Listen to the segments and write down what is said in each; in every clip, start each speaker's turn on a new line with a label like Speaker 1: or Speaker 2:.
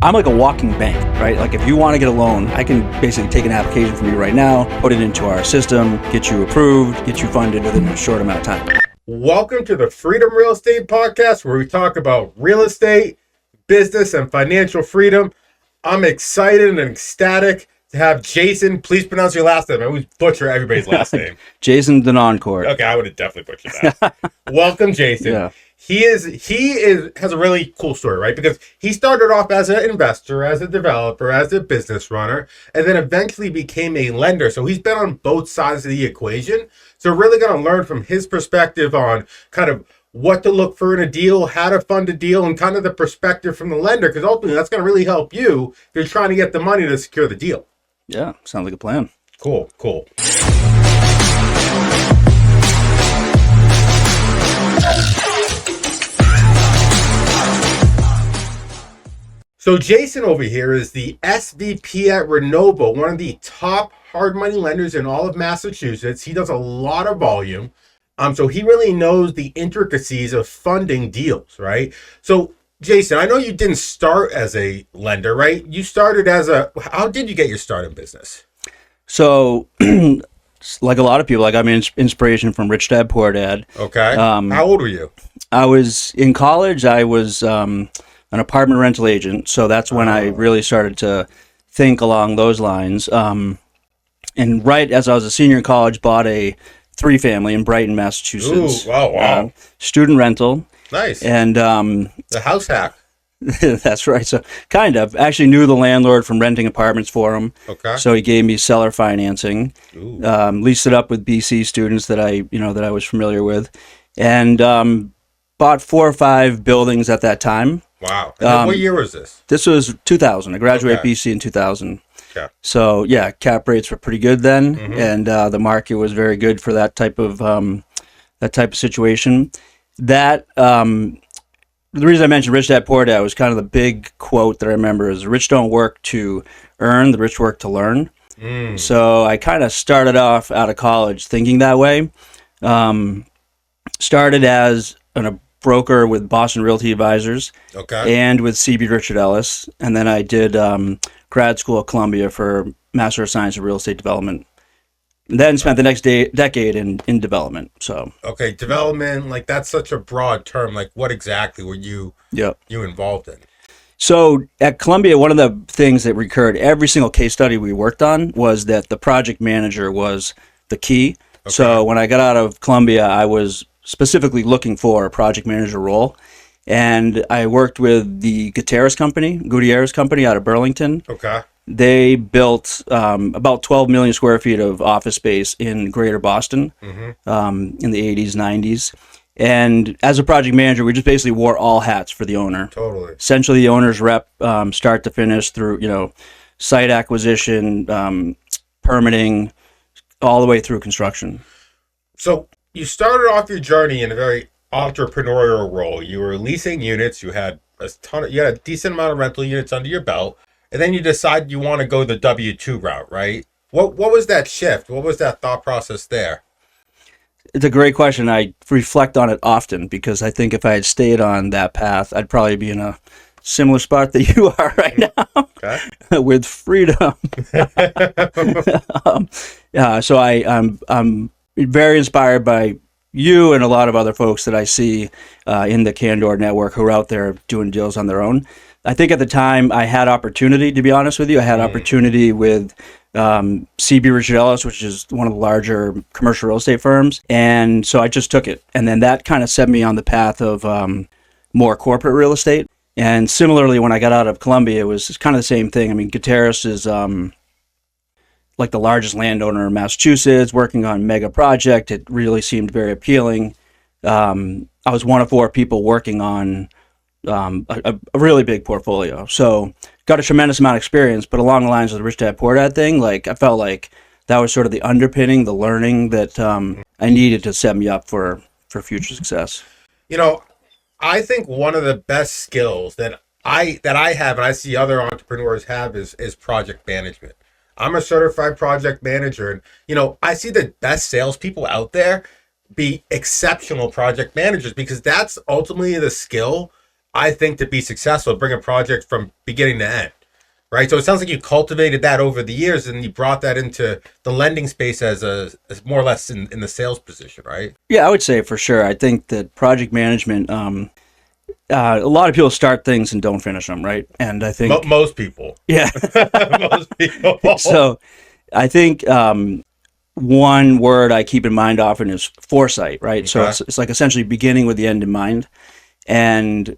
Speaker 1: I'm like a walking bank, right? Like if you want to get a loan, I can basically take an application from you right now, put it into our system, get you approved, get you funded within a short amount of time.
Speaker 2: Welcome to the Freedom Real Estate Podcast, where we talk about real estate, business, and financial freedom. I'm excited and ecstatic to have Jason. Please pronounce your last name. I always butcher everybody's last name.
Speaker 1: Jason Denoncourt.
Speaker 2: Okay, I would have definitely butchered that. Welcome, Jason.
Speaker 1: Yeah.
Speaker 2: He has a really cool story, right? Because he started off as an investor, as a developer, as a business runner, and then eventually became a lender. So he's been on both sides of the equation. So we're really going to learn from his perspective on kind of what to look for in a deal, how to fund a deal, and kind of the perspective from the lender, because ultimately that's going to really help you if you're trying to get the money to secure the deal.
Speaker 1: Yeah, sounds like a plan.
Speaker 2: Cool. So Jason over here is the SVP at Renovo, one of the top hard money lenders in all of Massachusetts. He does a lot of volume. So he really knows the intricacies of funding deals, right? So Jason, I know you didn't start as a lender, right? You started how did you get your start in business?
Speaker 1: So like a lot of people, I got my inspiration from Rich Dad Poor Dad.
Speaker 2: Okay. How old were you?
Speaker 1: I was in college. I was an apartment rental agent. So that's when I really started to think along those lines. And right as I was a senior in college, bought a 3-family in Brighton, Massachusetts.
Speaker 2: Ooh, wow.
Speaker 1: Student rental.
Speaker 2: Nice.
Speaker 1: And
Speaker 2: the house hack.
Speaker 1: that's right. So kind of actually knew the landlord from renting apartments for him.
Speaker 2: Okay.
Speaker 1: So he gave me seller financing.
Speaker 2: Ooh.
Speaker 1: Leased it up with BC students that I was familiar with, and bought 4 or 5 buildings at that time.
Speaker 2: Wow. And then what year was this?
Speaker 1: This was 2000. I graduated
Speaker 2: Okay.
Speaker 1: BC in 2000.
Speaker 2: Okay.
Speaker 1: So yeah, cap rates were pretty good then,
Speaker 2: Mm-hmm.
Speaker 1: and the market was very good for that type of situation. That the reason I mentioned Rich Dad Poor Dad was kind of the big quote that I remember is: "Rich don't work to earn, the rich work to learn." So I kind of started off out of college thinking that way. Started as a broker with Boston Realty Advisors,
Speaker 2: Okay.
Speaker 1: and with CB Richard Ellis, and then I did grad school at Columbia for Master of Science in Real Estate Development. And then spent the next decade in development. So
Speaker 2: Okay, development, like that's such a broad term. Like what exactly were you involved in?
Speaker 1: So at Columbia, one of the things that recurred every single case study we worked on was that the project manager was the key. Okay. So when I got out of Columbia, I was specifically looking for a project manager role. And I worked with the Gutierrez Company out of Burlington.
Speaker 2: Okay.
Speaker 1: They built about 12 million square feet of office space in Greater Boston in the 80s, 90s. And as a project manager, we just basically wore all hats for the owner.
Speaker 2: Totally.
Speaker 1: Essentially, the owner's rep, start to finish through, site acquisition, permitting, all the way through construction.
Speaker 2: So you started off your journey in a very entrepreneurial role. You were leasing units. You had a decent amount of rental units under your belt. And then you decide you want to go the W-2 route, right? What was that shift? What was that thought process there?
Speaker 1: It's a great question. I reflect on it often because I think if I had stayed on that path, I'd probably be in a similar spot that you are right now.
Speaker 2: Okay.
Speaker 1: With freedom. So I'm very inspired by you and a lot of other folks that I see in the Candor network who are out there doing deals on their own. I think at the time I had opportunity, to be honest with you. I had opportunity with CB Richard Ellis, which is one of the larger commercial real estate firms. And so I just took it. And then that kind of set me on the path of more corporate real estate. And similarly, when I got out of Columbia, it was kind of the same thing. I mean, Gutierrez is like the largest landowner in Massachusetts, working on mega project. It really seemed very appealing. I was one of 4 people working on a really big portfolio. So got a tremendous amount of experience, but along the lines of the Rich Dad Poor Dad thing, like I felt like that was sort of the underpinning, the learning that I needed to set me up for future success.
Speaker 2: I think one of the best skills that I have and I see other entrepreneurs have is project management. I'm a certified project manager, and I see the best salespeople out there be exceptional project managers because that's ultimately the skill I think, to be successful, bring a project from beginning to end, right? So it sounds like you cultivated that over the years, and you brought that into the lending space as more or less in the sales position, right?
Speaker 1: Yeah, I would say for sure. I think that project management, a lot of people start things and don't finish them, right? And I think,
Speaker 2: Most people,
Speaker 1: yeah.
Speaker 2: most people.
Speaker 1: So I think one word I keep in mind often is foresight, right? So
Speaker 2: Okay.
Speaker 1: it's like essentially beginning with the end in mind. And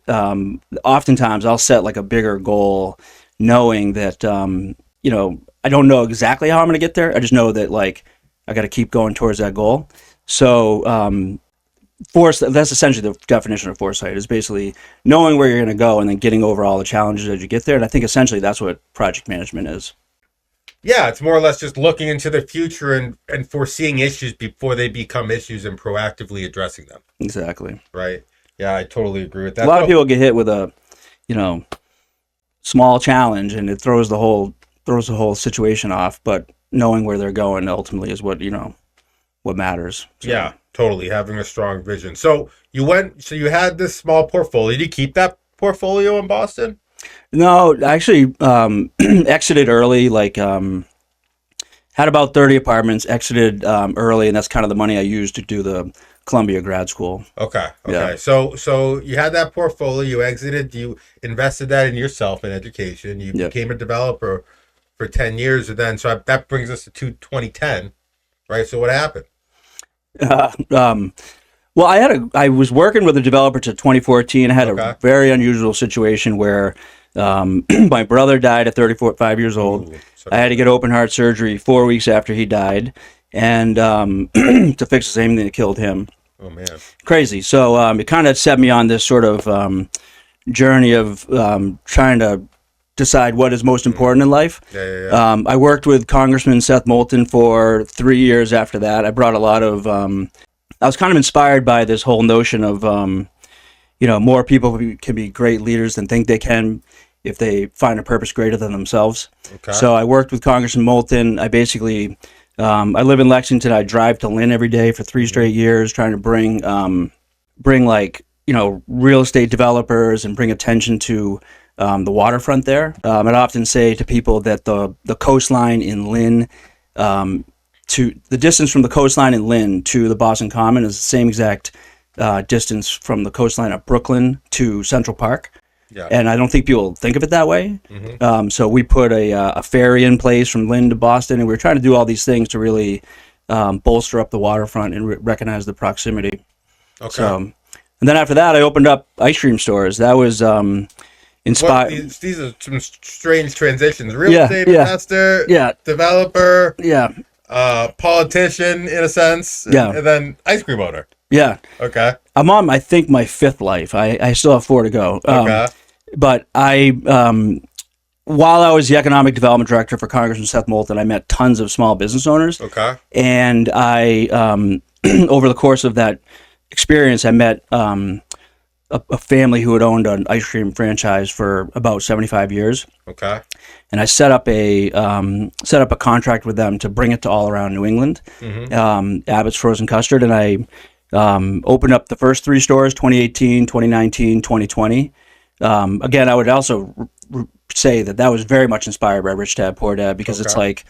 Speaker 1: oftentimes I'll set like a bigger goal, knowing that I don't know exactly how I'm going to get there. I just know that like I got to keep going towards that goal. So that's essentially the definition of foresight, is basically knowing where you're going to go and then getting over all the challenges as you get there. And I think essentially that's what project management is.
Speaker 2: Yeah, it's more or less just looking into the future and foreseeing issues before they become issues and proactively addressing them.
Speaker 1: Exactly.
Speaker 2: Right. Yeah, I totally agree with that.
Speaker 1: A lot of people get hit with a, small challenge, and it throws the whole situation off. But knowing where they're going ultimately is what matters. So,
Speaker 2: Yeah, totally. Having a strong vision. So you had this small portfolio. Did you keep that portfolio in Boston?
Speaker 1: No, actually, exited early. Like, had about 30 apartments. Exited early, and that's kind of the money I used to do the Columbia grad school.
Speaker 2: Okay.
Speaker 1: Yeah.
Speaker 2: So you had that portfolio, you exited, you invested that in yourself in education, you
Speaker 1: Yep.
Speaker 2: became a developer for 10 years, and then so that brings us to 2010, right? So what happened?
Speaker 1: Uh, um, well, I was working with a developer to 2014. I had
Speaker 2: Okay.
Speaker 1: a very unusual situation where my brother died at 5 years old.
Speaker 2: Ooh,
Speaker 1: I had to get open heart surgery 4 weeks after he died, and to fix the same thing that killed him.
Speaker 2: oh man.
Speaker 1: Crazy. So it kind of set me on this sort of journey of trying to decide what is most important in life.
Speaker 2: Yeah.
Speaker 1: I worked with Congressman Seth Moulton for 3 years after that. I brought a lot of. I was kind of inspired by this whole notion of, more people can be great leaders than think they can if they find a purpose greater than themselves.
Speaker 2: Okay.
Speaker 1: So I worked with Congressman Moulton. I basically, I live in Lexington. I drive to Lynn every day for 3 straight years, trying to bring like, real estate developers and bring attention to the waterfront there. I'd often say to people that the coastline in Lynn, to the distance from the coastline in Lynn to the Boston Common is the same exact distance from the coastline of Brooklyn to Central Park.
Speaker 2: Yeah.
Speaker 1: And I don't think people think of it that way.
Speaker 2: Mm-hmm.
Speaker 1: So we put a ferry in place from Lynn to Boston, and we were trying to do all these things to really bolster up the waterfront and recognize the proximity.
Speaker 2: Okay.
Speaker 1: So, and then after that, I opened up ice cream stores. That was inspired.
Speaker 2: These are some strange transitions. Real
Speaker 1: Yeah,
Speaker 2: estate
Speaker 1: yeah.
Speaker 2: investor,
Speaker 1: Yeah.
Speaker 2: developer,
Speaker 1: Yeah,
Speaker 2: politician in a sense,
Speaker 1: Yeah.
Speaker 2: and then ice cream owner.
Speaker 1: yeah.
Speaker 2: Okay.
Speaker 1: I'm on, I think, my 5th life. I still have 4 to go.
Speaker 2: Okay.
Speaker 1: But while I was the economic development director for Congressman Seth Moulton, I met tons of small business owners.
Speaker 2: Okay.
Speaker 1: And I, over the course of that experience, I met a family who had owned an ice cream franchise for about 75 years.
Speaker 2: Okay.
Speaker 1: And I set up a contract with them to bring it to all around New England, Abbott's Frozen Custard, and I opened up the first 3 stores, 2018, 2019, 2020. Again, I would also say that was very much inspired by Rich Dad Poor Dad, because it's like,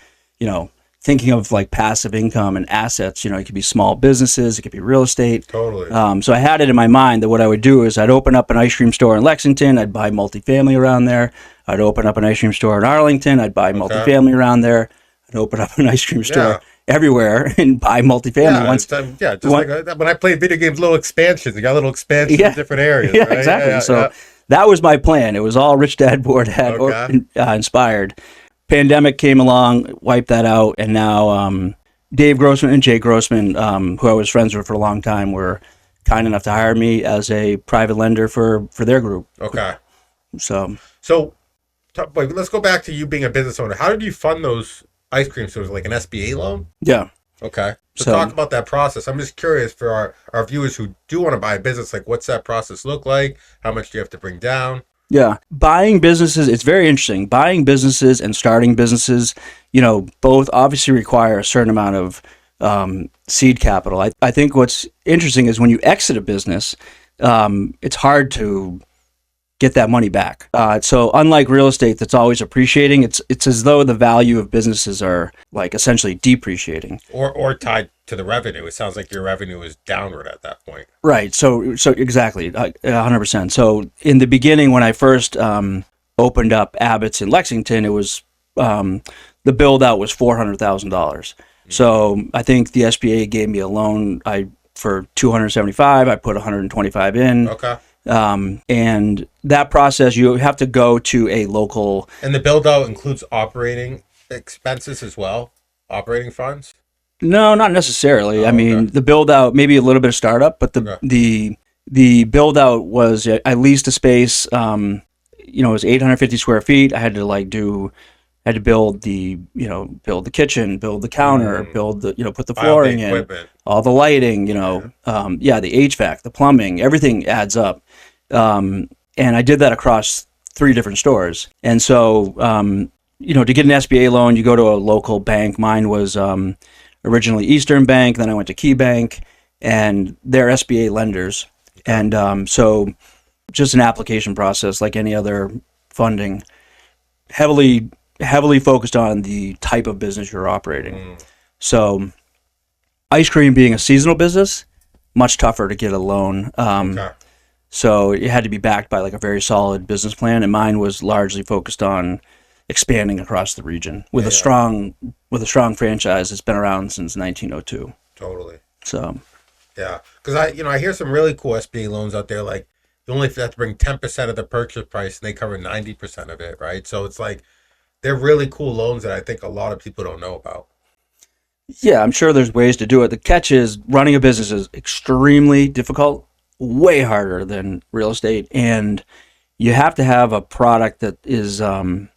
Speaker 1: thinking of like passive income and assets. It could be small businesses, it could be real estate.
Speaker 2: Totally.
Speaker 1: So I had it in my mind that what I would do is I'd open up an ice cream store in Lexington, I'd buy multifamily around there. I'd open up an ice cream store in Arlington, I'd buy multifamily around there. I'd open up an ice cream store everywhere and buy multifamily.
Speaker 2: Just like when I played video games, little expansions. You got little expansions in different areas.
Speaker 1: Yeah,
Speaker 2: right?
Speaker 1: exactly. So that was my plan. It was all Rich Dad Poor Dad inspired. Pandemic came along, wiped that out, and now Dave Grossman and Jay Grossman, who I was friends with for a long time, were kind enough to hire me as a private lender for their group.
Speaker 2: Okay.
Speaker 1: So
Speaker 2: let's go back to you being a business owner. How did you fund those ice cream stores? Like an SBA loan?
Speaker 1: yeah.
Speaker 2: Okay. So talk about that process. I'm just curious for our viewers who do want to buy a business, like what's that process look like? How much do you have to bring down?
Speaker 1: Yeah. Buying businesses, it's very interesting. Buying businesses and starting businesses, both obviously require a certain amount of seed capital. I think what's interesting is when you exit a business, it's hard to get that money back. So unlike real estate that's always appreciating, it's as though the value of businesses are like essentially depreciating.
Speaker 2: Or tied to the revenue. It sounds like your revenue is downward at that point.
Speaker 1: Right. So exactly, 100%. So in the beginning, when I first opened up Abbott's in Lexington, it was the build out was $400,000. So I think the SBA gave me a loan for $275. I put $125 in.
Speaker 2: Okay.
Speaker 1: And that process, you have to go to a local.
Speaker 2: And the build out includes operating expenses as well, operating funds.
Speaker 1: No, not necessarily.
Speaker 2: Oh,
Speaker 1: I mean,
Speaker 2: okay.
Speaker 1: the build out, maybe a little bit of startup, but the build out was I leased a space. It was 850 square feet. I had to build the kitchen, build the counter, build put the flooring in,
Speaker 2: equipment.
Speaker 1: all the lighting, the HVAC, the plumbing, everything adds up. And I did that across 3 different stores. And so, to get an SBA loan, you go to a local bank. Mine was originally Eastern Bank, then I went to Key Bank, and they're SBA lenders. And so just an application process like any other funding, heavily focused on the type of business you're operating. So ice cream being a seasonal business, much tougher to get a loan.
Speaker 2: Okay.
Speaker 1: So it had to be backed by like a very solid business plan, and mine was largely focused on expanding across the region with a strong franchise that's been around since 1902.
Speaker 2: Totally.
Speaker 1: So
Speaker 2: yeah, because I hear some really cool SBA loans out there. Like you only have to bring 10% of the purchase price, and they cover 90% of it, right? So it's like they're really cool loans that I think a lot of people don't know about.
Speaker 1: yeah, I'm sure there's ways to do it. The catch is running a business is extremely difficult, way harder than real estate, and you have to have a product that is gonna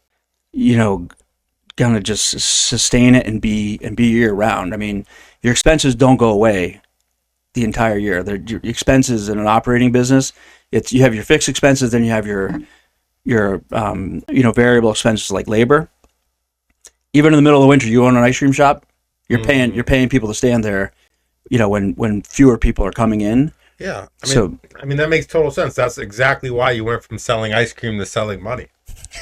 Speaker 1: just sustain it and be year round. I mean, your expenses don't go away the entire year. Your expenses in an operating business, you have your fixed expenses, then you have your variable expenses like labor. Even in the middle of the winter, you own an ice cream shop, you're paying people to stand there, when fewer people are coming in.
Speaker 2: Yeah, I mean that makes total sense. That's exactly why you went from selling ice cream to selling money.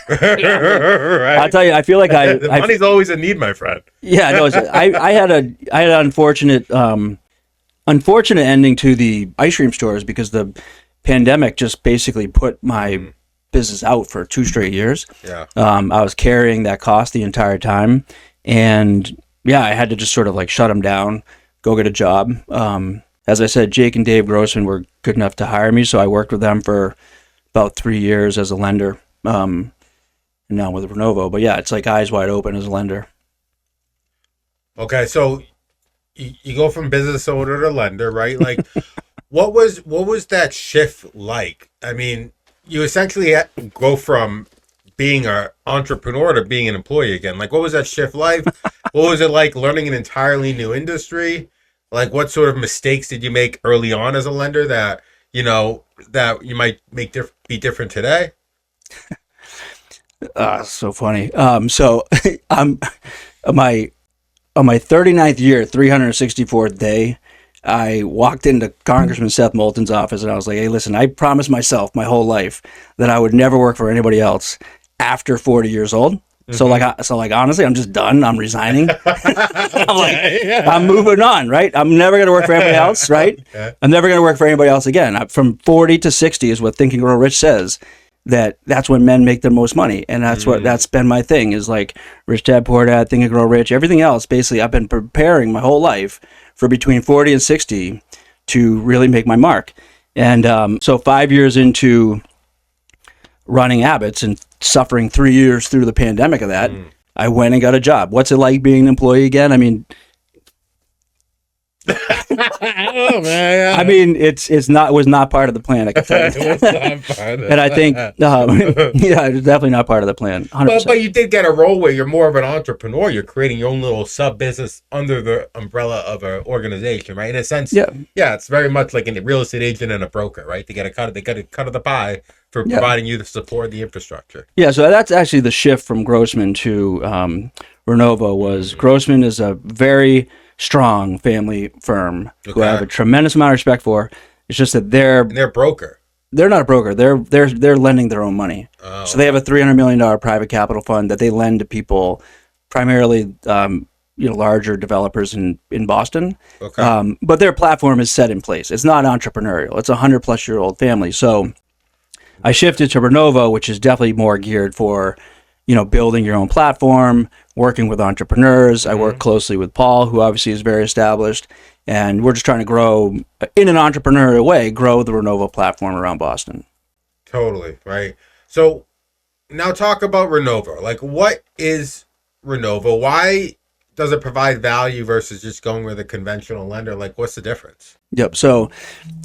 Speaker 2: Right?
Speaker 1: I'll tell you, I feel like
Speaker 2: the money's always a need, my friend.
Speaker 1: Yeah, no, I had an unfortunate ending to the ice cream stores because the pandemic just basically put my business out for 2 straight years.
Speaker 2: Yeah.
Speaker 1: I was carrying that cost the entire time, and yeah, I had to just sort of like shut them down, go get a job. As I said, Jake and Dave Grossman were good enough to hire me, so I worked with them for about 3 years as a lender. And now with Renovo, but yeah, it's like eyes wide open as a lender.
Speaker 2: Okay, so you go from business owner to lender, right? Like, what was that shift like? I mean, you essentially go from being an entrepreneur to being an employee again. Like, what was that shift like? What was it like learning an entirely new industry? Like, what sort of mistakes did you make early on as a lender that you might be different today?
Speaker 1: So funny. So I'm on my 39th year, 364th day, I walked into Congressman Seth Moulton's office and I was like, hey, listen, I promised myself my whole life that I would never work for anybody else after 40 years old. Mm-hmm. So honestly, I'm just done. I'm resigning. I'm moving on, right? I'm never going to work for anybody else, right? Okay. I'm never going to work for anybody else again. From 40 to 60 is what Think and Grow Rich says. That's when men make the most money, and that's been my thing, is like Rich Dad Poor Dad, Think and Grow Rich, everything else. Basically, I've been preparing my whole life for between 40 and 60 to really make my mark. And so 5 years into running Abbott's and suffering 3 years through the pandemic of that, I went and got a job. What's it like being an employee again? I mean,
Speaker 2: oh man!
Speaker 1: I mean, it was not part of the plan. I can tell you. And I think, it was definitely not part of the plan. 100%.
Speaker 2: But you did get a role where you're more of an entrepreneur. You're creating your own little sub business under the umbrella of an organization, right? In a sense, yeah, it's very much like a real estate agent and a broker, right? They get a cut of the pie for providing you the support and the infrastructure. Yeah,
Speaker 1: so that's actually the shift from Grossman to Renovo. Was Grossman is a very strong family firm who I have a tremendous amount of respect for. It's just that they're
Speaker 2: broker.
Speaker 1: They're not a broker. They're lending their own money.
Speaker 2: Oh,
Speaker 1: So they have a $300 million private capital fund that they lend to people, primarily larger developers in Boston.
Speaker 2: okay.
Speaker 1: But their platform is set in place. It's not entrepreneurial. It's a 100-plus-year-old family. So I shifted to Renovo, which is definitely more geared for, building your own platform, working with entrepreneurs. I work closely with Paul, who obviously is very established, and we're just trying to grow in an entrepreneurial way, grow the Renovo platform around Boston.
Speaker 2: Totally, right? So now talk about Renovo. Like, what is Renovo? Why does it provide value versus just going with a conventional lender? Like, what's the difference?
Speaker 1: Yep. So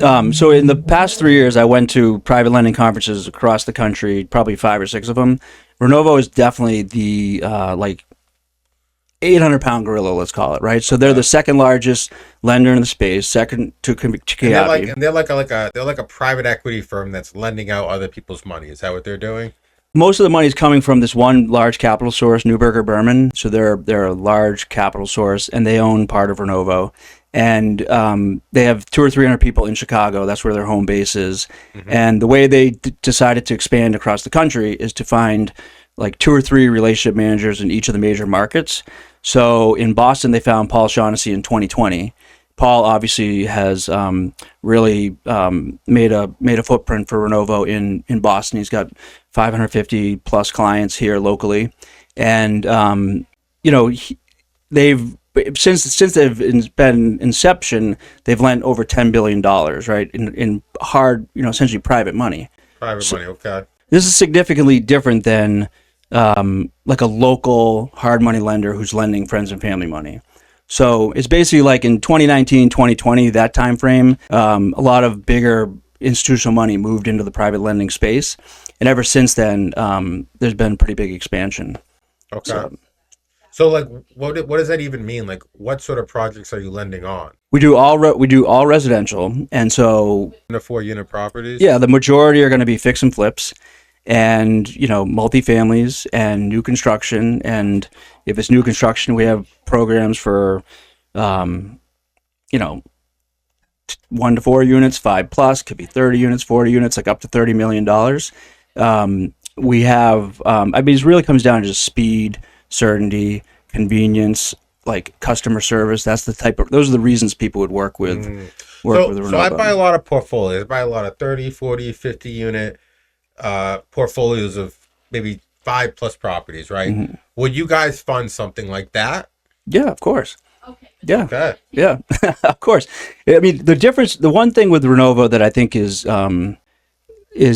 Speaker 1: in the past 3 years, I went to private lending conferences across the country, probably 5 or 6 of them. Renovo is definitely the 800-pound gorilla, let's call it, right? So they're the second largest lender in the space, second to Kiabi.
Speaker 2: They're like a private equity firm that's lending out other people's money. Is that what they're doing?
Speaker 1: Most of the money is coming from this one large capital source, Neuberger Berman. So they're a large capital source, and they own part of Renovo. And they have 200 or 300 people in Chicago. That's where their home base is. And the way they decided to expand across the country is to find like 2 or 3 relationship managers in each of the major markets. So in Boston, they found Paul Shaughnessy in 2020. Paul obviously has really made a footprint for Renovo in Boston. He's got 550 plus clients here locally, and they've since they've been inception, they've lent over $10 billion, right, in hard, essentially private money.
Speaker 2: Private money, okay.
Speaker 1: This is significantly different than like a local hard money lender who's lending friends and family money. So it's basically like in 2019, 2020, that time frame, a lot of bigger institutional money moved into the private lending space. And ever since then, there's been pretty big expansion.
Speaker 2: Okay. So like, what does that even mean? Like, what sort of projects are you lending on?
Speaker 1: We do all residential. And so
Speaker 2: In the 4-unit properties?
Speaker 1: yeah, the majority are going to be fix and flips and, multifamilies and new construction. And if it's new construction, we have programs for, 1 to 4 units, 5 plus, could be 30 units, 40 units, like up to $30 million. We have, it really comes down to just speed, certainty, convenience, like customer service. Those are the reasons people would work with Renovo.
Speaker 2: So I buy a lot of portfolios. I buy a lot of 30, 40, 50 unit portfolios of maybe 5 plus properties, right? Would you guys fund something like that?
Speaker 1: Yeah, of course.
Speaker 3: Okay.
Speaker 1: Yeah.
Speaker 2: Okay.
Speaker 1: Yeah, of course. I mean, the one thing with Renovo that I think is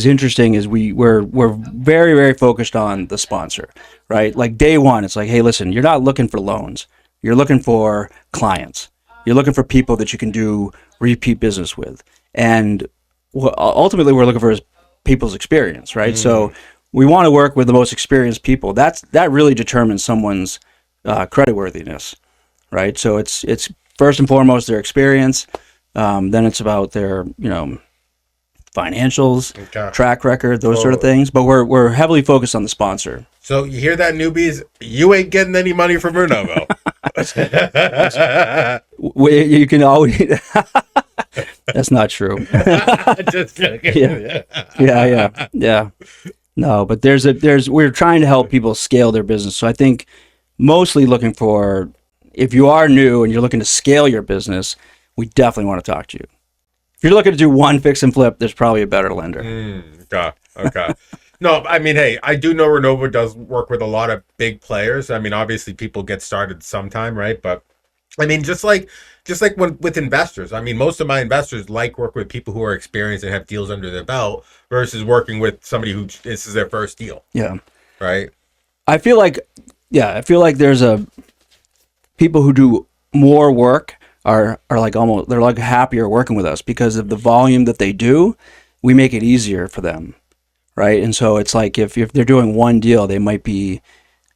Speaker 1: interesting is we're very, very focused on the sponsor, right? Like day one, it's like, hey, listen, you're not looking for loans. You're looking for clients. You're looking for people that you can do repeat business with. And ultimately, we're looking for is people's experience, right? So we want to work with the most experienced people. That really determines someone's creditworthiness, right? So it's first and foremost their experience. Then it's about their financials,
Speaker 2: Okay.
Speaker 1: track record, those sort of things. But we're heavily focused on the sponsor.
Speaker 2: So you hear that, newbies? You ain't getting any money from Renovo.
Speaker 1: You can always. That's not true.
Speaker 2: Just joking.
Speaker 1: Yeah. No, but we're trying to help people scale their business. So I think mostly looking for, if you are new and you're looking to scale your business, we definitely want to talk to you. If you're looking to do one fix and flip, there's probably a better lender.
Speaker 2: Okay. No, I mean, hey, I do know Renovo does work with a lot of big players. I mean, obviously people get started sometime, right? But I mean, just like with investors, I mean, most of my investors like work with people who are experienced and have deals under their belt versus working with somebody who this is their first deal.
Speaker 1: Yeah.
Speaker 2: Right.
Speaker 1: I feel like there's people who do more work are like almost, they're like happier working with us because of the volume that they do. We make it easier for them. Right. And so it's like if they're doing one deal, they might be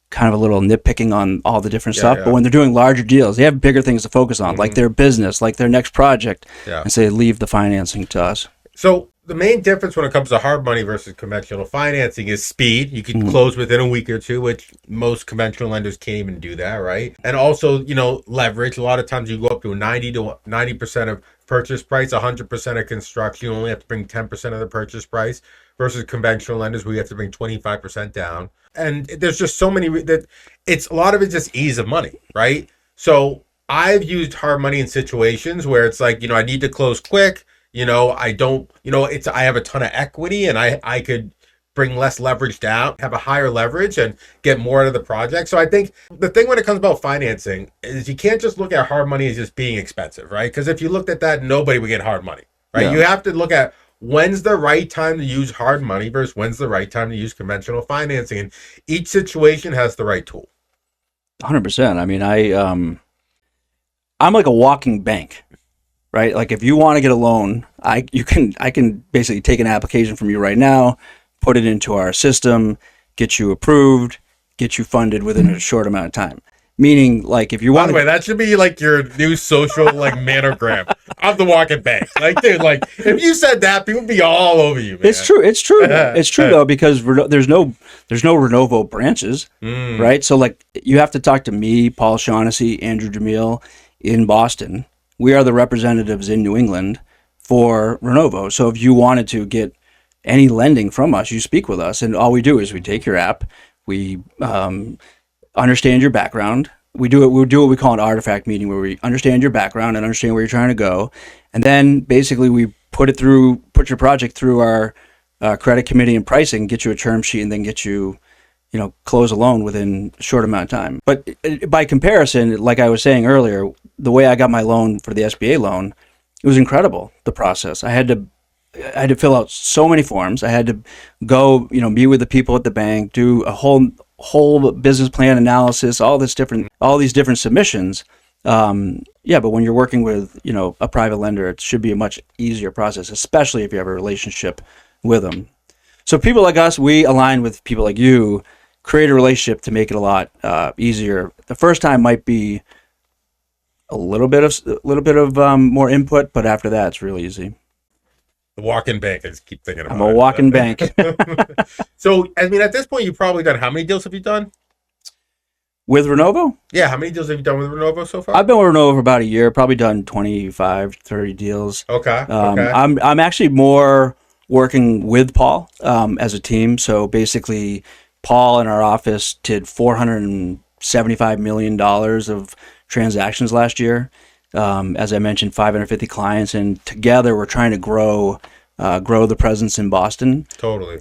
Speaker 1: kind of a little nitpicking on all the different stuff.
Speaker 2: Yeah.
Speaker 1: But when they're doing larger deals, they have bigger things to focus on, like their business, like their next project.
Speaker 2: Yeah.
Speaker 1: And so they leave the financing to us.
Speaker 2: So the main difference when it comes to hard money versus conventional financing is speed. You can close within a week or two, which most conventional lenders can't even do that, right? And also, leverage. A lot of times you go up to 90% of purchase price, 100% of construction. You only have to bring 10% of the purchase price versus conventional lenders where you have to bring 25% down. And there's just so many that it's a lot of it's just ease of money, right? So I've used hard money in situations where it's like, I need to close quick. I don't, I have a ton of equity and I could bring less leverage down, have a higher leverage and get more out of the project. So I think the thing when it comes about financing is you can't just look at hard money as just being expensive, right? Because if you looked at that, nobody would get hard money, right? Yeah. You have to look at when's the right time to use hard money versus when's the right time to use conventional financing. And each situation has the right tool.
Speaker 1: 100%. I mean, I'm like a walking bank. Right? Like if you want to get a loan, I can basically take an application from you right now, put it into our system, get you approved, get you funded within a short amount of time. Meaning, like if you want.
Speaker 2: By the way, that should be like your new social manogram. I'm the walking bank. Like, dude, if you said that, people would be all over you, man.
Speaker 1: It's true. It's true though, because there's no Renovo branches, right? So like you have to talk to me, Paul Shaughnessy, Andrew Jamil in Boston. We are the representatives in New England for Renovo. So if you wanted to get any lending from us, you speak with us. And all we do is we take your app, we understand your background. We do what we call an artifact meeting where we understand your background and understand where you're trying to go. And then basically we put your project through our credit committee and pricing, get you a term sheet, and then get you close a loan within a short amount of time. But by comparison, like I was saying earlier, the way I got my loan for the SBA loan, it was incredible, the process. I had to fill out so many forms. I had to go, meet with the people at the bank, do a whole business plan analysis, all these different submissions. But when you're working with, a private lender, it should be a much easier process, especially if you have a relationship with them. So people like us, we align with people like you, create a relationship to make it a lot easier. The first time might be a little bit of more input, but after that, it's really easy.
Speaker 2: The walking bank. I just keep thinking about it.
Speaker 1: I'm a walking bank.
Speaker 2: So, I mean, at this point, you've probably done, how many deals have you done?
Speaker 1: With Renovo?
Speaker 2: Yeah, how many deals have you done with Renovo so far?
Speaker 1: I've been with Renovo for about a year, probably done 25, 30 deals.
Speaker 2: Okay.
Speaker 1: I'm actually more working with Paul as a team. So basically, Paul in our office did $475 million of transactions last year. As I mentioned, 550 clients, and together we're trying to grow the presence in Boston.
Speaker 2: Totally.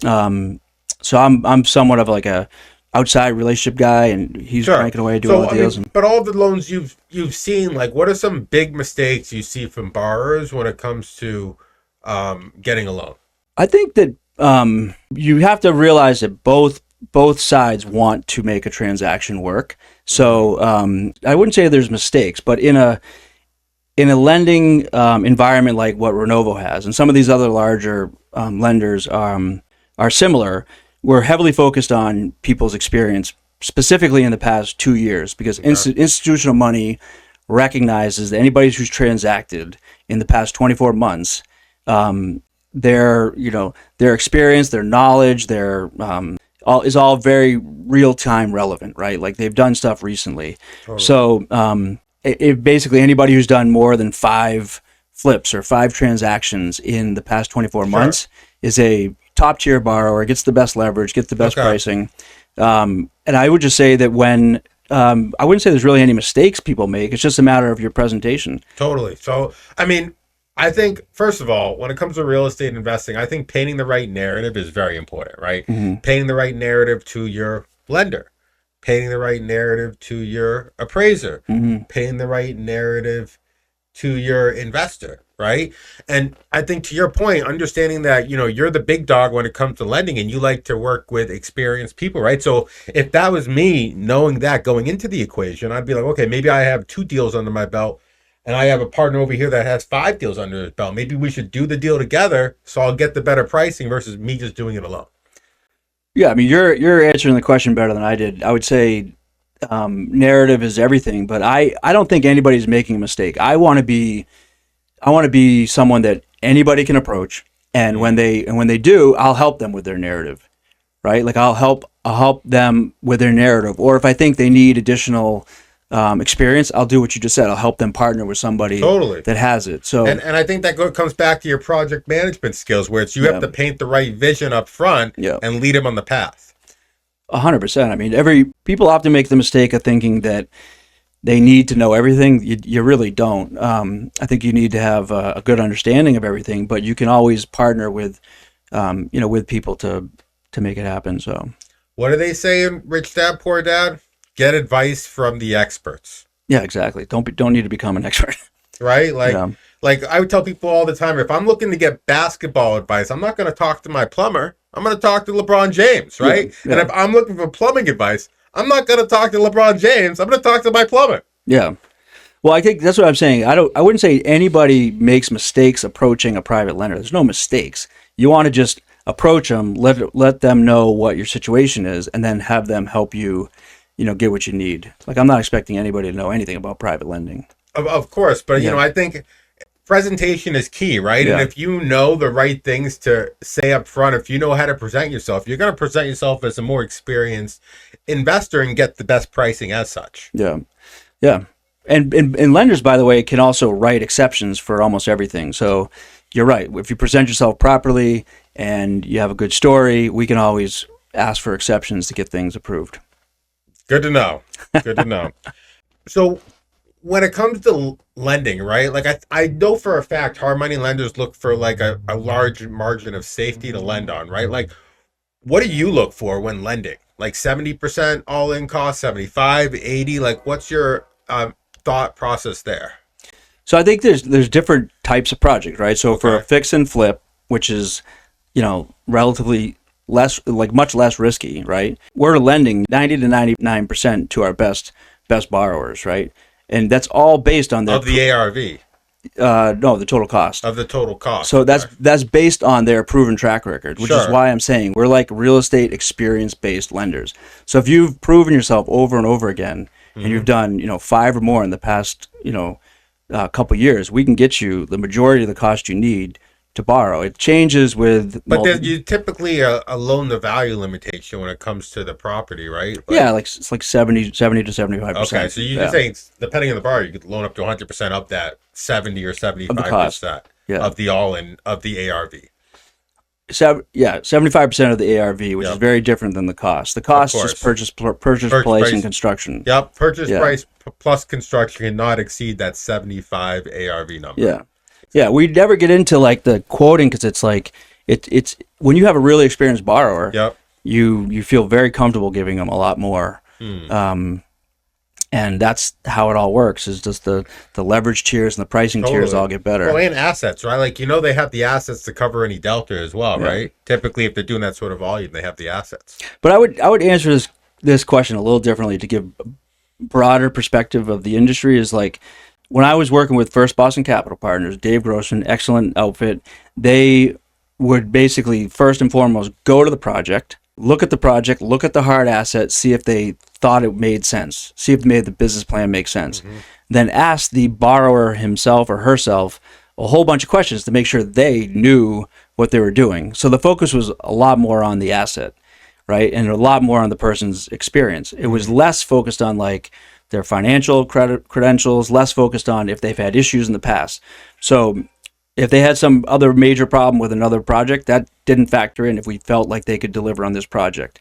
Speaker 1: So I'm somewhat of like a outside relationship guy, and he's cranking away doing all the deals.
Speaker 2: But all the loans you've seen, like, what are some big mistakes you see from borrowers when it comes to getting a loan?
Speaker 1: I think that you have to realize that both sides want to make a transaction work. So I wouldn't say there's mistakes, but in a lending environment like what Renovo has, and some of these other larger lenders are similar, we're heavily focused on people's experience, specifically in the past 2 years, because institutional money recognizes that anybody who's transacted in the past 24 months, their experience, their knowledge, is all very real time relevant, right? Like they've done stuff recently. Totally. So if basically anybody who's done more than 5 flips or 5 transactions in the past 24 months is a top tier borrower, gets the best leverage, gets the best pricing. And I would just say that when I wouldn't say there's really any mistakes people make. It's just a matter of your presentation.
Speaker 2: Totally. So, I mean, I think, first of all, when it comes to real estate investing, I think painting the right narrative is very important, right? Mm-hmm. Painting the right narrative to your lender, painting the right narrative to your appraiser, mm-hmm. painting the right narrative to your investor, right? And I think to your point, understanding that, you're the big dog when it comes to lending and you like to work with experienced people, right? So if that was me, knowing that going into the equation, I'd be like, okay, maybe I have 2 deals under my belt and I have a partner over here that has 5 deals under his belt. Maybe we should do the deal together so I'll get the better pricing versus me just doing it alone.
Speaker 1: Yeah, I mean, you're answering the question better than I did. I would say narrative is everything, but I don't think anybody's making a mistake. I want to be someone that anybody can approach. And when they do, I'll help them with their narrative, right? Like I'll help them with their narrative. Or if I think they need additional experience, I'll do what you just said. I'll help them partner with somebody
Speaker 2: Totally.
Speaker 1: that has it. So
Speaker 2: And I think that comes back to your project management skills, where it's you have to paint the right vision up front and lead them on the path.
Speaker 1: 100%. I mean, people often make the mistake of thinking that they need to know everything. You really don't. I think you need to have a good understanding of everything, but you can always partner with, with people to make it happen. So,
Speaker 2: what do they say in Rich Dad Poor Dad? Get advice from the experts.
Speaker 1: Yeah, exactly. Don't need to become an expert.
Speaker 2: Right? Like I would tell people all the time, if I'm looking to get basketball advice, I'm not going to talk to my plumber. I'm going to talk to LeBron James, right?
Speaker 1: Yeah.
Speaker 2: And if I'm looking for plumbing advice, I'm not going to talk to LeBron James. I'm going to talk to my plumber.
Speaker 1: Yeah. Well, I think that's what I'm saying. I wouldn't say anybody makes mistakes approaching a private lender. There's no mistakes. You want to just approach them, let them know what your situation is, and then have them help you, get what you need. Like, I'm not expecting anybody to know anything about private lending.
Speaker 2: Of course, but I think presentation is key, right?
Speaker 1: Yeah.
Speaker 2: And if you know the right things to say up front, if you know how to present yourself, you're going to present yourself as a more experienced investor and get the best pricing as such.
Speaker 1: Yeah. Yeah. And lenders, by the way, can also write exceptions for almost everything. So you're right. If you present yourself properly and you have a good story, we can always ask for exceptions to get things approved.
Speaker 2: Good to know. Good to know. So when it comes to lending, right? Like I know for a fact hard money lenders look for like a large margin of safety to lend on, right? Like what do you look for when lending? Like 70% all in cost, 75, 80? Like what's your thought process there?
Speaker 1: So I think there's different types of projects, right? So for a fix and flip, which is, relatively less, like much less risky, right? We're lending 90 to 99% to our best borrowers, right? And that's all based on their
Speaker 2: of the ARV.
Speaker 1: No, the total cost.
Speaker 2: Of the total cost.
Speaker 1: So that's based on their proven track record, which is why I'm saying we're like real estate experience-based lenders. So if you've proven yourself over and over again, and you've done 5 or more in the past couple years, we can get you the majority of the cost you need to borrow. It changes with,
Speaker 2: but there's you typically a loan to value limitation when it comes to the property, right?
Speaker 1: It's like 70 to 75%.
Speaker 2: Okay, so you're saying depending on the borrower, you could loan up to 100% of that 70 or 75% of the all-in of the ARV.
Speaker 1: 75% of the ARV, which is very different than the cost. The cost is purchase price and construction.
Speaker 2: Yep, purchase price plus construction cannot exceed that 75 ARV number.
Speaker 1: Yeah, we never get into like the quoting because it's like it's when you have a really experienced borrower, you feel very comfortable giving them a lot more. And that's how it all works, is just the leverage tiers and the pricing tiers all get better.
Speaker 2: Well, and assets, right? Like, they have the assets to cover any delta as well, right? Typically, if they're doing that sort of volume, they have the assets.
Speaker 1: But I would answer this question a little differently to give a broader perspective of the industry. Is like, when I was working with First Boston Capital Partners, Dave Grossman, excellent outfit, they would basically first and foremost go to the project, look at the hard assets, see if they thought it made sense, see if the business plan makes sense. Then ask the borrower himself or herself a whole bunch of questions to make sure they knew what they were doing. So the focus was a lot more on the asset, right? And a lot more on the person's experience. It was less focused on like their financial credentials, less focused on if they've had issues in the past. So if they had some other major problem with another project, that didn't factor in if we felt like they could deliver on this project.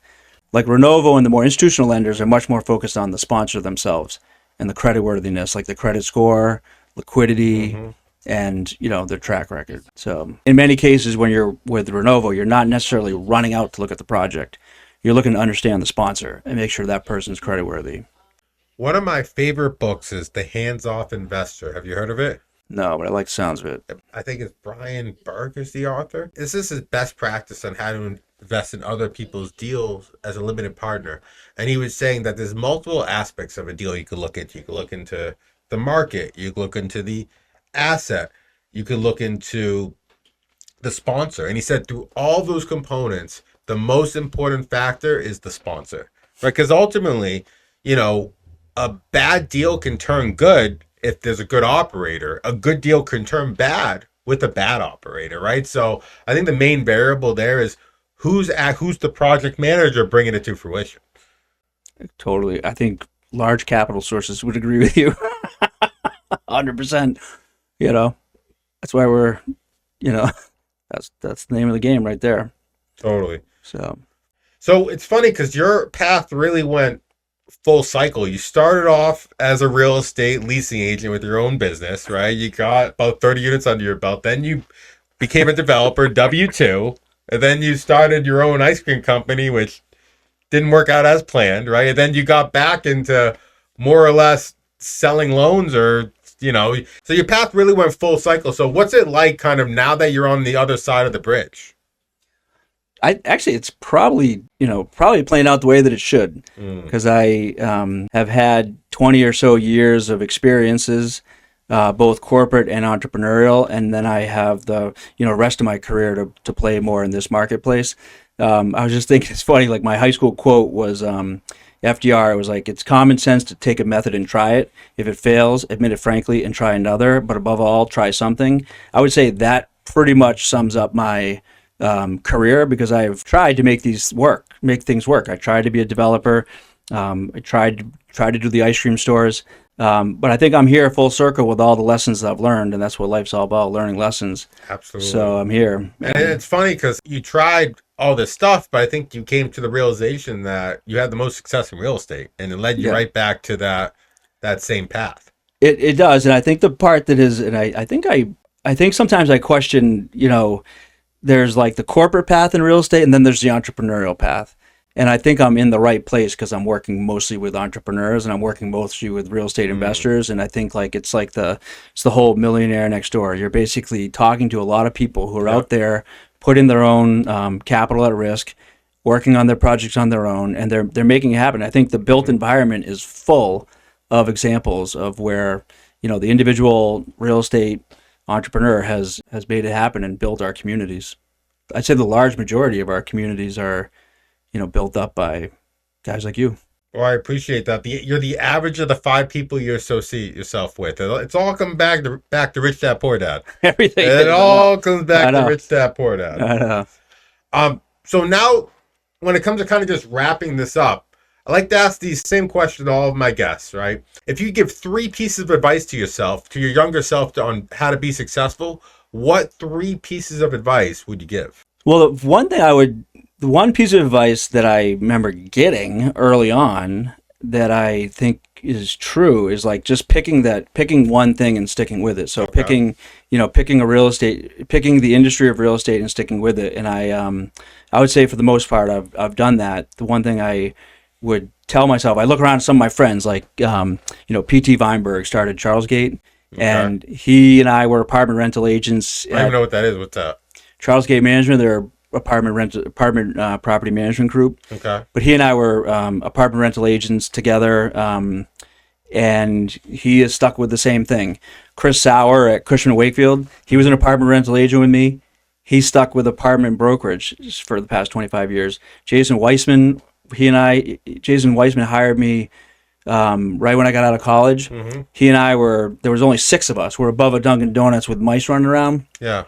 Speaker 1: Like Renovo and the more institutional lenders are much more focused on the sponsor themselves and the creditworthiness, like the credit score, liquidity, and their track record. So in many cases, when you're with Renovo, you're not necessarily running out to look at the project. You're looking to understand the sponsor and make sure that person's creditworthy.
Speaker 2: One of my favorite books is The Hands-Off Investor. Have you heard of it?
Speaker 1: No, but I like the sounds of it.
Speaker 2: I think it's Brian Berg is the author. This is his best practice on how to invest in other people's deals as a limited partner. And he was saying that there's multiple aspects of a deal you could look into. You could look into the market. You could look into the asset. You could look into the sponsor. And he said through all those components, the most important factor is the sponsor. Right? Because ultimately, a bad deal can turn good if there's a good operator. A good deal can turn bad with a bad operator, right? So I think the main variable there is who's the project manager bringing it to fruition.
Speaker 1: Totally. I think large capital sources would agree with you. 100%. You know, that's why we're, you know, that's the name of the game right there.
Speaker 2: Totally.
Speaker 1: So
Speaker 2: So it's funny because your path really went full cycle. You started off as a real estate leasing agent with your own business, right? You got about 30 units under your belt. Then you became a developer, W-2, and then you started your own ice cream company, which didn't work out as planned, right? And then you got back into more or less selling loans or, so your path really went full cycle. So what's it like kind of now that you're on the other side of the bridge?
Speaker 1: I actually, it's probably, probably playing out the way that it should, because I have had 20 or so years of experiences, both corporate and entrepreneurial, and then I have the, rest of my career to play more in this marketplace. I was just thinking, it's funny, like my high school quote was FDR. It was like, it's common sense to take a method and try it. If it fails, admit it frankly and try another, but above all, try something. I would say that pretty much sums up my career, because I've tried to make things work. I tried to be a developer. I tried to do the ice cream stores. But I think I'm here full circle with all the lessons that I've learned, and that's what life's all about, learning lessons.
Speaker 2: Absolutely.
Speaker 1: So I'm here.
Speaker 2: And it's funny because you tried all this stuff, but I think you came to the realization that you had the most success in real estate, and it led you right back to that same path.
Speaker 1: It does, and I think the part that is, and I think sometimes I question, there's like the corporate path in real estate, and then there's the entrepreneurial path. And I think I'm in the right place because I'm working mostly with entrepreneurs, and I'm working mostly with real estate investors. And I think it's the whole millionaire next door. You're basically talking to a lot of people who are out there putting their own capital at risk, working on their projects on their own, and they're making it happen. I think the built environment is full of examples of where, the individual real estate entrepreneur has made it happen and built our communities. I'd say the large majority of our communities are, built up by guys like you.
Speaker 2: Well, I appreciate that. You're the average of the 5 people you associate yourself with. It's all coming back to Rich Dad Poor Dad.
Speaker 1: Everything.
Speaker 2: It all comes back to Rich Dad Poor Dad.
Speaker 1: I know.
Speaker 2: So now, when it comes to kind of just wrapping this up, I like to ask these same questions to all of my guests, right? If you give 3 pieces of advice to yourself, to your younger self, on how to be successful, what 3 pieces of advice would you give?
Speaker 1: Well, the one piece of advice that I remember getting early on that I think is true is like just picking one thing and sticking with it. So picking the industry of real estate and sticking with it. And I would say for the most part, I've done that. The one thing I would tell myself, I look around at some of my friends, like, P.T. Weinberg started Charles Gate, and he and I were apartment rental agents.
Speaker 2: I don't even know what that is. What's that?
Speaker 1: Charles Gate Management. They're apartment property management group.
Speaker 2: Okay.
Speaker 1: But he and I were apartment rental agents together, and he is stuck with the same thing. Chris Sauer at Cushman & Wakefield, he was an apartment rental agent with me. He's stuck with apartment brokerage for the past 25 years. Jason Weissman hired me right when I got out of college. Mm-hmm. He and I there was only 6 of us. We're above a Dunkin' Donuts with mice running around.
Speaker 2: Yeah.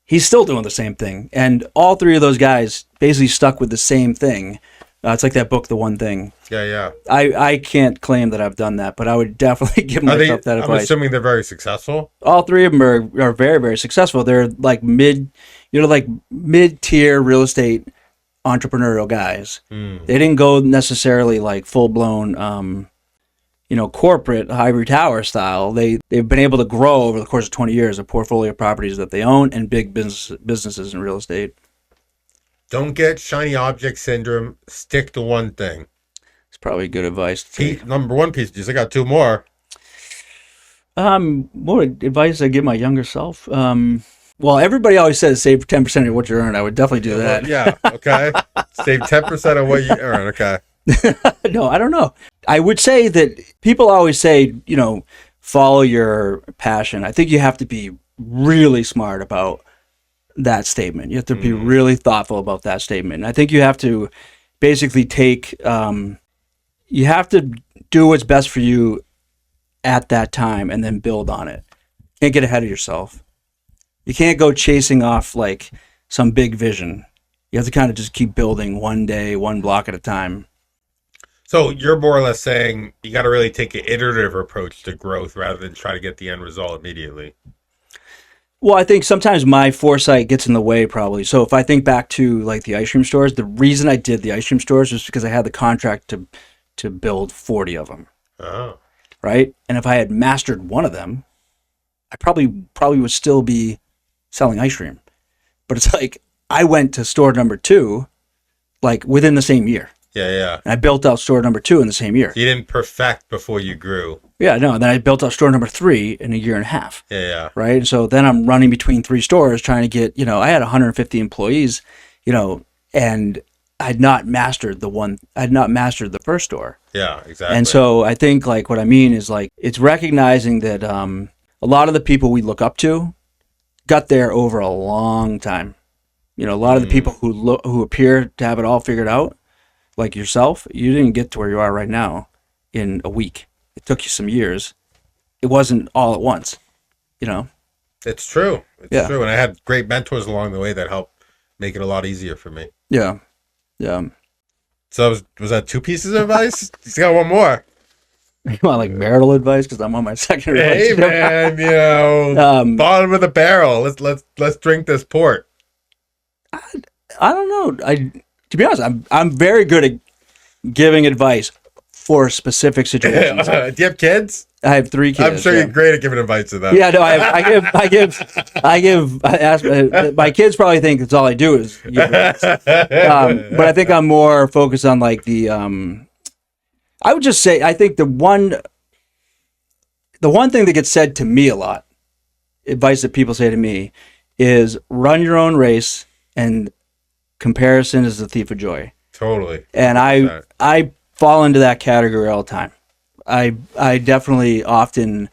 Speaker 1: He's still doing the same thing. And all 3 of those guys basically stuck with the same thing. It's like that book, The One Thing.
Speaker 2: Yeah.
Speaker 1: I can't claim that I've done that, but I would definitely give myself that advice.
Speaker 2: I'm assuming they're very successful.
Speaker 1: All 3 of them are very, very successful. They're like mid-tier real estate entrepreneurial guys. They didn't go necessarily like full-blown corporate ivory tower style. They've been able to grow over the course of 20 years a portfolio of properties that they own and big businesses in real estate.
Speaker 2: Don't get shiny object syndrome. Stick to one thing.
Speaker 1: It's probably good advice.
Speaker 2: Number 1 piece. Just I got 2 more.
Speaker 1: What advice I give my younger self? Well, everybody always says save 10% of what you earn. I would definitely do that.
Speaker 2: Yeah. Okay. Save 10% of what you earn. Okay.
Speaker 1: No, I don't know. I would say that people always say, follow your passion. I think you have to be really smart about that statement. You have to be really thoughtful about that statement. And I think you have to basically you have to do what's best for you at that time and then build on it. Can't get ahead of yourself. You can't go chasing off like some big vision. You have to kind of just keep building one day, one block at a time.
Speaker 2: So you're more or less saying you got to really take an iterative approach to growth rather than try to get the end result immediately.
Speaker 1: Well, I think sometimes my foresight gets in the way, probably. So if I think back to like the ice cream stores, the reason I did the ice cream stores was because I had the contract to build 40 of them,
Speaker 2: Oh,
Speaker 1: right? And if I had mastered one of them, I probably would still be selling ice cream. But it's like I went to store number 2 like within the same year.
Speaker 2: yeah.
Speaker 1: And I built out store number 2 in the same year.
Speaker 2: You didn't perfect before you grew.
Speaker 1: Yeah, no. And then I built out store number 3 in a year and a half.
Speaker 2: Yeah.
Speaker 1: Right. And so then I'm running between 3 stores trying to get, I had 150 employees, and I'd not mastered the first store.
Speaker 2: Yeah, exactly.
Speaker 1: And so I think like what I mean is like it's recognizing that a lot of the people we look up to got there over a long time. A lot of the people who appear to have it all figured out, like yourself, you didn't get to where you are right now in a week. It took you some years. It wasn't all at once,
Speaker 2: It's true.
Speaker 1: Yeah.
Speaker 2: True. And I had great mentors along the way that helped make it a lot easier for me.
Speaker 1: Yeah. Yeah.
Speaker 2: So was that 2 pieces of advice? He's got one more.
Speaker 1: You want like marital advice? Because I'm on my second
Speaker 2: Hey
Speaker 1: relationship.
Speaker 2: man, bottom of the barrel. Let's drink this port.
Speaker 1: I don't know. To be honest, I'm very good at giving advice for specific situations.
Speaker 2: Do you have kids?
Speaker 1: I have 3 kids.
Speaker 2: I'm sure you're great at giving advice to them.
Speaker 1: Yeah, no, my kids probably think that's all I do is give advice. But I think I'm more focused on like I would just say, I think the one thing that gets said to me a lot, advice that people say to me, is run your own race and comparison is the thief of joy.
Speaker 2: Totally.
Speaker 1: And I fall into that category all the time. I definitely often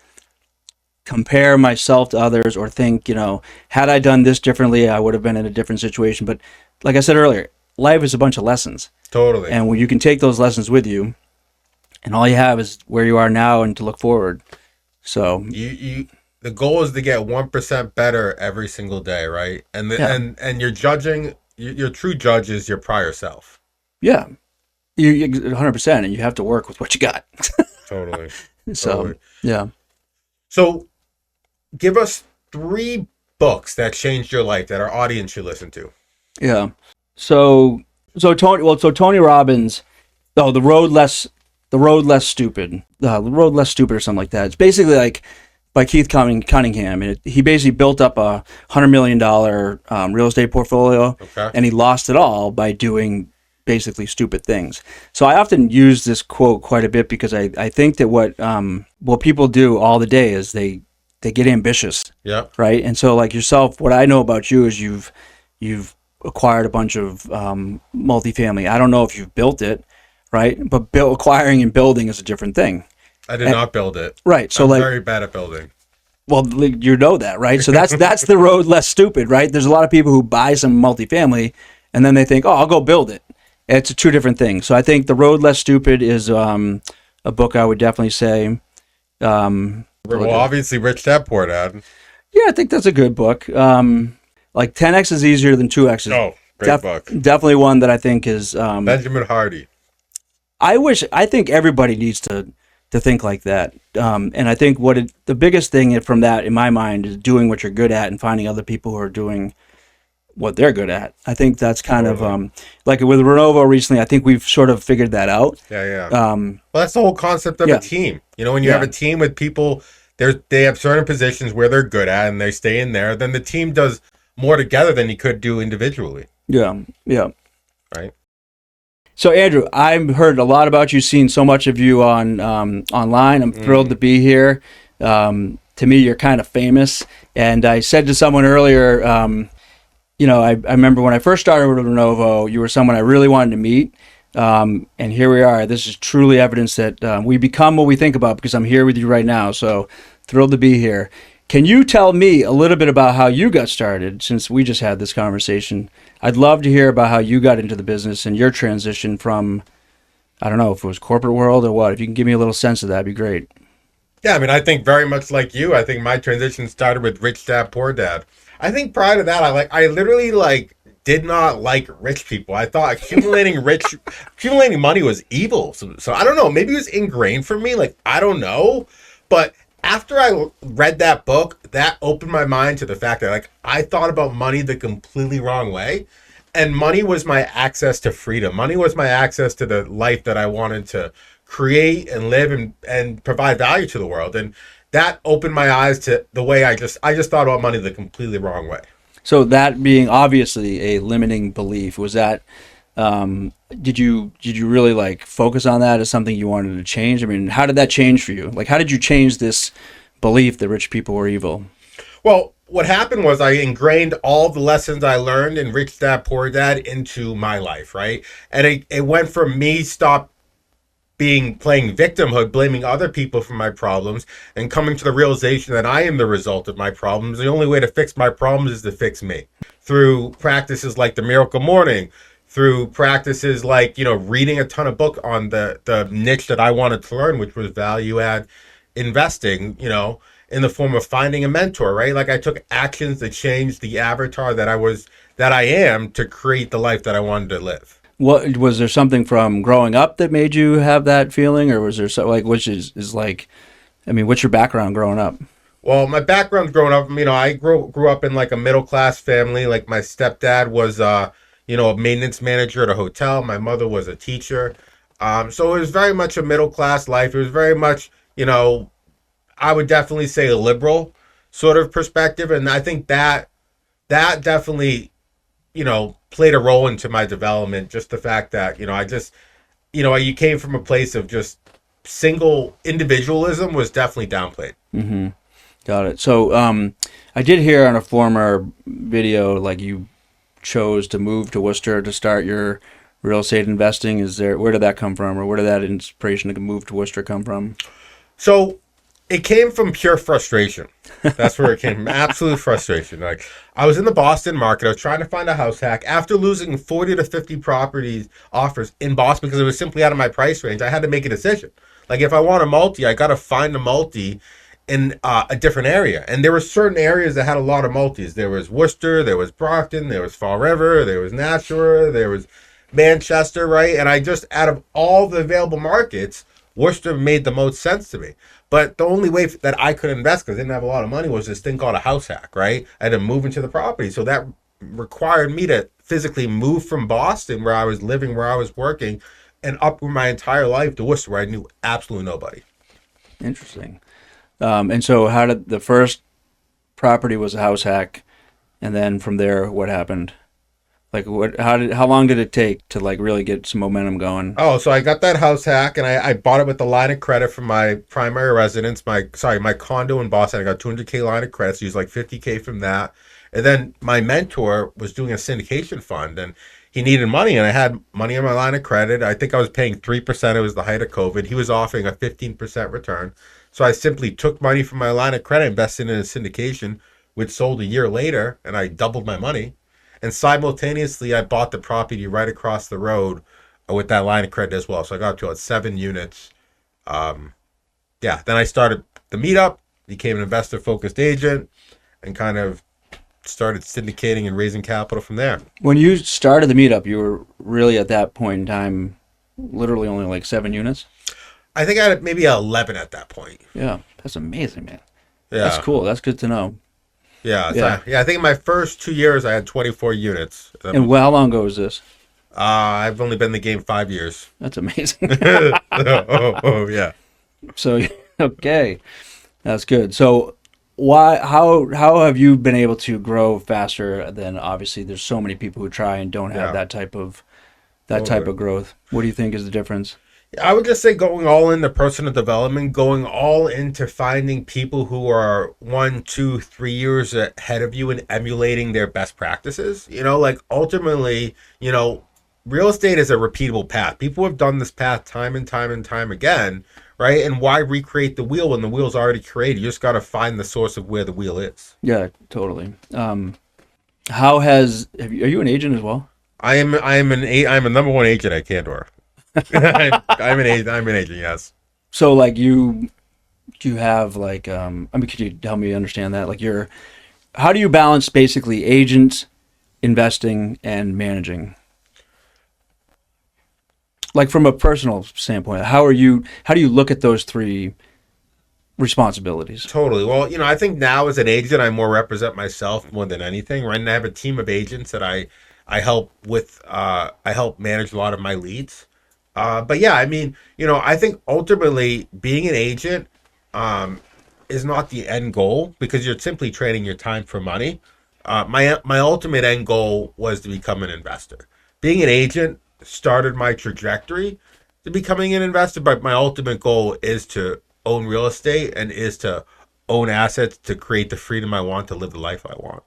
Speaker 1: compare myself to others or think, had I done this differently, I would have been in a different situation. But like I said earlier, life is a bunch of lessons.
Speaker 2: Totally.
Speaker 1: And when you can take those lessons with you, and all you have is where you are now and to look forward. So
Speaker 2: the goal is to get 1% better every single day, right? And and you're judging. Your true judge is your prior self.
Speaker 1: Yeah, you 100%, and you have to work with what you got.
Speaker 2: Totally.
Speaker 1: So
Speaker 2: Totally.
Speaker 1: yeah.
Speaker 2: So, give us 3 books that changed your life that our audience should listen to.
Speaker 1: Yeah. So Tony Robbins, The Road Less Stupid. The Road Less Stupid or something like that. It's basically like by Keith Cunningham. And he basically built up a $100 million real estate portfolio,
Speaker 2: Okay.
Speaker 1: and he lost it all by doing basically stupid things. So I often use this quote quite a bit because I think that what people do all the day is they get ambitious.
Speaker 2: Yeah.
Speaker 1: Right. And so like yourself, what I know about you is you've acquired a bunch of multifamily. I don't know if you've built it, right? But acquiring and building is a different thing.
Speaker 2: I did not build it.
Speaker 1: Right. So
Speaker 2: I'm very bad at building.
Speaker 1: Well, you know that, right? So that's the road less stupid, right? There's a lot of people who buy some multifamily and then they think, oh, I'll go build it. It's 2 different things. So I think The Road Less Stupid is a book I would definitely say.
Speaker 2: Well, obviously, Rich Dad Poor Dad.
Speaker 1: Yeah, I think that's a good book. Like 10X is easier than 2X.
Speaker 2: Oh, great book.
Speaker 1: Definitely one that I think is...
Speaker 2: Benjamin Hardy.
Speaker 1: I think everybody needs to think like that. And I think the biggest thing from that, in my mind, is doing what you're good at and finding other people who are doing what they're good at. I think that's kind of like with Renovo recently. I think we've sort of figured that out.
Speaker 2: Yeah. Well, that's the whole concept of a team. When you have a team with people, they have certain positions where they're good at, and they stay in there. Then the team does more together than you could do individually. Yeah. Right.
Speaker 1: So Andrew, I've heard a lot about you, seen so much of you on online. I'm thrilled to be here. To me, you're kind of famous. And I said to someone earlier, I remember when I first started with Renovo, you were someone I really wanted to meet. And here we are. This is truly evidence that we become what we think about because I'm here with you right now. So thrilled to be here. Can you tell me a little bit about how you got started, since we just had this conversation? I'd love to hear about how you got into the business and your transition from, I don't know if it was corporate world or what. If you can give me a little sense of that, it'd be great.
Speaker 2: Yeah, I think very much like you. I think my transition started with Rich Dad Poor Dad. I think prior to that, I literally like did not like rich people. I thought accumulating money was evil. So I don't know. Maybe it was ingrained for me. Like I don't know, but after I read that book, that opened my mind to the fact that like I thought about money the completely wrong way, and money was my access to freedom. Money was my access to the life that I wanted to create and live and provide value to the world. And that opened my eyes to the way I just thought about money the completely wrong way.
Speaker 1: So that being obviously a limiting belief, was that did you really like focus on that as something you wanted to change? I mean, how did that change for you? Like, how did you change this belief that rich people were evil?
Speaker 2: Well, what happened was I ingrained all the lessons I learned in Rich Dad Poor Dad into my life, right? And it went from me playing victimhood, blaming other people for my problems, and coming to the realization that I am the result of my problems. The only way to fix my problems is to fix me. Through practices like the Miracle Morning, through practices like, reading a ton of book on the niche that I wanted to learn, which was value add investing, in the form of finding a mentor, right? Like I took actions to change the avatar that I am to create the life that I wanted to live.
Speaker 1: What was there something from growing up that made you have that feeling, or was there so like which is like, I mean, what's your background growing up?
Speaker 2: Well, my background growing up, I grew up in like a middle class family. Like my stepdad was, a maintenance manager at a hotel. My mother was a teacher. So it was very much a middle class life. It was very much, I would definitely say a liberal sort of perspective, and I think that definitely, played a role into my development. Just the fact that, you came from a place of just single individualism was definitely downplayed.
Speaker 1: Mm-hmm. Got it. So I did hear on a former video, like you chose to move to Worcester to start your real estate investing. Where did that come from, or where did that inspiration to move to Worcester come from?
Speaker 2: So it came from pure frustration. That's where it came from. Absolute frustration. Like I was in the Boston market. I was trying to find a house hack. After losing 40 to 50 properties offers in Boston because it was simply out of my price range, I had to make a decision. Like if I want a multi, I got to find a multi in a different area. And there were certain areas that had a lot of multis. There was Worcester, there was Brockton, there was Fall River, there was Nashua, there was Manchester, right? And I just, out of all the available markets, Worcester made the most sense to me. But the only way that I could invest, because I didn't have a lot of money, was this thing called a house hack, right? I had to move into the property. So that required me to physically move from Boston, where I was living, where I was working, and uproot my entire life to Worcester, where I knew absolutely nobody.
Speaker 1: Interesting. And so how did the first property was a house hack, and then from there, what happened? Like how long did it take to like really get some momentum going?
Speaker 2: Oh, so I got that house hack, and I bought it with the line of credit from my primary residence, my condo in Boston. I got $200K line of credit, so used like $50K from that. And then my mentor was doing a syndication fund, and he needed money, and I had money on my line of credit. I think I was paying 3%. It was the height of COVID. He was offering a 15% return. So I simply took money from my line of credit, invested in a syndication, which sold a year later, and I doubled my money. And simultaneously, I bought the property right across the road with that line of credit as well. So I got to 7 units. Then I started the meetup, became an investor-focused agent, and kind of started syndicating and raising capital from there.
Speaker 1: When you started the meetup, you were really at that point in time, literally only like 7 units?
Speaker 2: I think I had maybe 11 at that point.
Speaker 1: Yeah, that's amazing, man.
Speaker 2: Yeah.
Speaker 1: That's cool. That's good to know.
Speaker 2: Yeah. I think in my first 2 years, I had 24 units.
Speaker 1: And how long ago was this?
Speaker 2: I've only been in the game 5 years.
Speaker 1: That's amazing.
Speaker 2: Yeah.
Speaker 1: So, okay. That's good. So how have you been able to grow faster than, obviously there's so many people who try and don't have that type of growth? What do you think is the difference?
Speaker 2: I would just say going all into personal development, going all into finding people who are 1, 2, 3 years ahead of you and emulating their best practices. Like ultimately, real estate is a repeatable path. People have done this path time and time and time again, right? And why recreate the wheel when the wheel's already created? You just got to find the source of where the wheel is.
Speaker 1: Yeah, totally. Are you an agent as well?
Speaker 2: I'm a number one agent at Candor. I'm an agent, yes.
Speaker 1: So like you have like, could you help me understand that? Like how do you balance basically agents, investing, and managing? Like from a personal standpoint, how do you look at those three responsibilities?
Speaker 2: Totally. Well, I think now as an agent, I more represent myself more than anything, right? And I have a team of agents that I help with. I help manage a lot of my leads. But yeah, I mean, I think ultimately being an agent is not the end goal because you're simply trading your time for money. My ultimate end goal was to become an investor. Being an agent started my trajectory to becoming an investor, but my ultimate goal is to own real estate and is to own assets to create the freedom I want to live the life I want.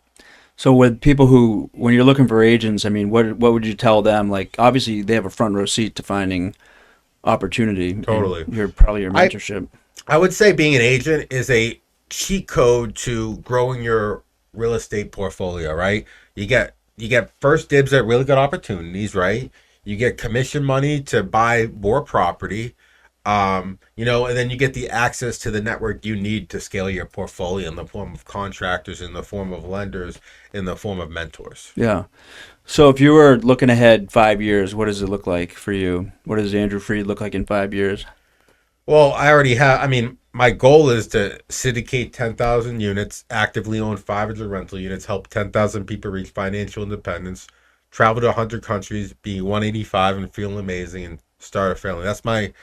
Speaker 1: So with people who, when you're looking for agents, I mean, what would you tell them? Like, obviously they have a front row seat to finding opportunity.
Speaker 2: Totally.
Speaker 1: You're probably your mentorship.
Speaker 2: I would say being an agent is a cheat code to growing your real estate portfolio, right? You get first dibs at really good opportunities, right? You get commission money to buy more property, and then you get the access to the network you need to scale your portfolio in the form of contractors, in the form of lenders, in the form of mentors.
Speaker 1: Yeah. So if you were looking ahead 5 years, what does it look like for you? What does Andrew Freed look like in 5 years?
Speaker 2: Well, my goal is to syndicate 10,000 units, actively own 500 rental units, help 10,000 people reach financial independence, travel to 100 countries, be 185 and feel amazing, and start a family. That's my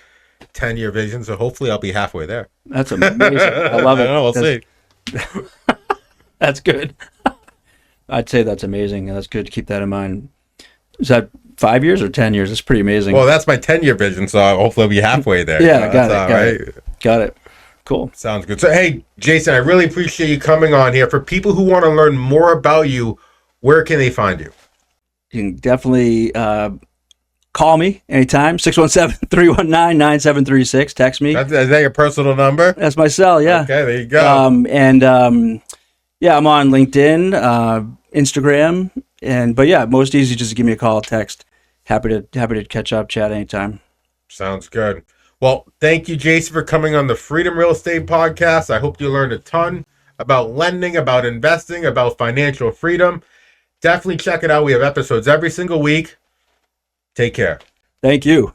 Speaker 2: 10-year vision, so hopefully I'll be halfway there.
Speaker 1: That's amazing. I love it.
Speaker 2: I don't know, we'll see.
Speaker 1: That's good. I'd say that's amazing. That's good to keep that in mind. Is that 5 years or 10 years? That's pretty amazing.
Speaker 2: Well, that's my 10-year vision, so hopefully I'll be halfway there.
Speaker 1: Yeah, got it. Cool.
Speaker 2: Sounds good. So, hey, Jason, I really appreciate you coming on here. For people who want to learn more about you, where can they find you?
Speaker 1: You can definitely call me anytime, 617-319-9736. Text me.
Speaker 2: Is that your personal number?
Speaker 1: That's my cell, yeah.
Speaker 2: Okay, there you go.
Speaker 1: Yeah, I'm on LinkedIn, Instagram, but yeah, most easy just to give me a call, text. Happy to catch up, chat anytime.
Speaker 2: Sounds good. Well, thank you, Jason, for coming on the Freedom Real Estate Podcast. I hope you learned a ton about lending, about investing, about financial freedom. Definitely check it out. We have episodes every single week. Take care.
Speaker 1: Thank you.